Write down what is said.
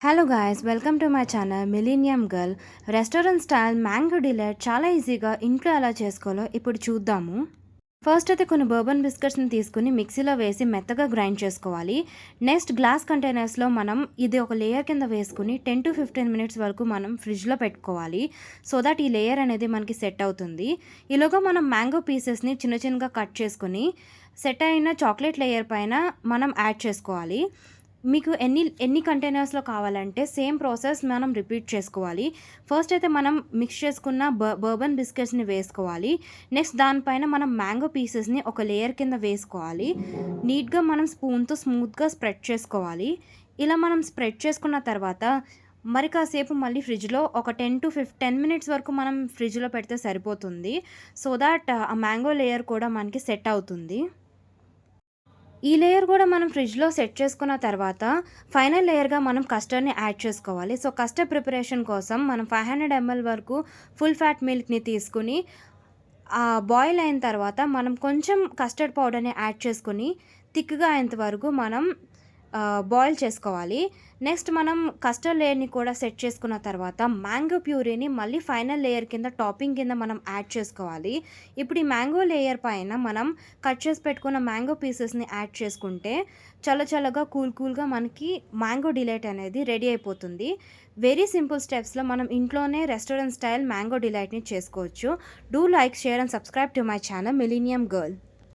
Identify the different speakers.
Speaker 1: Hello guys, welcome to my channel millennium girl. Restaurant style mango delight చాలా ఈజీగా ఇంట్లో ఎలా చేసుకోవాలో ఇప్పుడు చూద్దాము. ఫస్ట్ అయితే కొన్ని బర్బన్ బిస్కెట్స్ని తీసుకుని మిక్సీలో వేసి మెత్తగా గ్రైండ్ చేసుకోవాలి. నెక్స్ట్ గ్లాస్ కంటైనర్స్లో మనం ఇది ఒక లేయర్ కింద వేసుకుని 10 to 15 మినిట్స్ వరకు మనం ఫ్రిడ్జ్లో పెట్టుకోవాలి. సో దట్ ఈ లేయర్ అనేది మనకి సెట్ అవుతుంది. ఈలోగా మనం మ్యాంగో పీసెస్ని చిన్న చిన్నగా కట్ చేసుకుని సెట్ అయిన చాక్లెట్ లేయర్ పైన మనం యాడ్ చేసుకోవాలి. మీకు ఎన్ని కంటైనర్స్‌లో కావాలంటే సేమ్ ప్రాసెస్ మనం రిపీట్ చేసుకోవాలి. ఫస్ట్ అయితే మనం మిక్స్ చేసుకున్న బర్బన్ బిస్కెట్స్‌ని వేసుకోవాలి. నెక్స్ట్ దానిపైన మనం మ్యాంగో పీసెస్‌ని ఒక లేయర్ కింద వేసుకోవాలి. నీట్‌గా మనం స్పూన్‌తో స్మూత్‌గా స్ప్రెడ్ చేసుకోవాలి. ఇలా మనం స్ప్రెడ్ చేసుకున్న తర్వాత మరి కాసేపు మళ్ళీ ఫ్రిడ్జ్‌లో ఒక 10 మినిట్స్ వరకు మనం ఫ్రిడ్జ్‌లో పెడితే సరిపోతుంది. సో థాట్ ఆ మ్యాంగో లేయర్ కూడా మనకి సెట్ అవుతుంది. ఈ లేయర్ కూడా మనం ఫ్రిడ్జ్‌లో సెట్ చేసుకున్న తర్వాత ఫైనల్ లేయర్‌గా మనం కస్టర్డ్‌ని యాడ్ చేసుకోవాలి. సో, కస్టర్డ్ ప్రిపరేషన్ కోసం మనం 500 ఎంఎల్ వరకు ఫుల్ ఫ్యాట్ మిల్క్‌ని తీసుకొని బాయిల్ అయిన తర్వాత మనం కొంచెం కస్టర్డ్ పౌడర్‌ని యాడ్ చేసుకొని థిక్‌గా అయ్యేంత వరకు మనం బాయిల్ చేసుకోవాలి. నెక్స్ట్ మనం కస్టర్డ్ లేయర్‌ని కూడా సెట్ చేసుకున్న తర్వాత మ్యాంగో ప్యూరీని మళ్ళీ ఫైనల్ లేయర్ కింద టాపింగ్ కింద మనం యాడ్ చేసుకోవాలి. ఇప్పుడు ఈ మ్యాంగో లేయర్ పైన మనం కట్ చేసి పెట్టుకున్న మ్యాంగో పీసెస్‌ని యాడ్ చేసుకుంటే చల్ల చల్లగా కూల్‌గా మనకి మ్యాంగో డిలైట్ అనేది రెడీ అయిపోతుంది. వెరీ సింపుల్ స్టెప్స్‌లో మనం ఇంట్లోనే రెస్టారెంట్ స్టైల్ మ్యాంగో డిలైట్‌ని చేసుకోవచ్చు. Do like, share and subscribe to my channel millennium girl.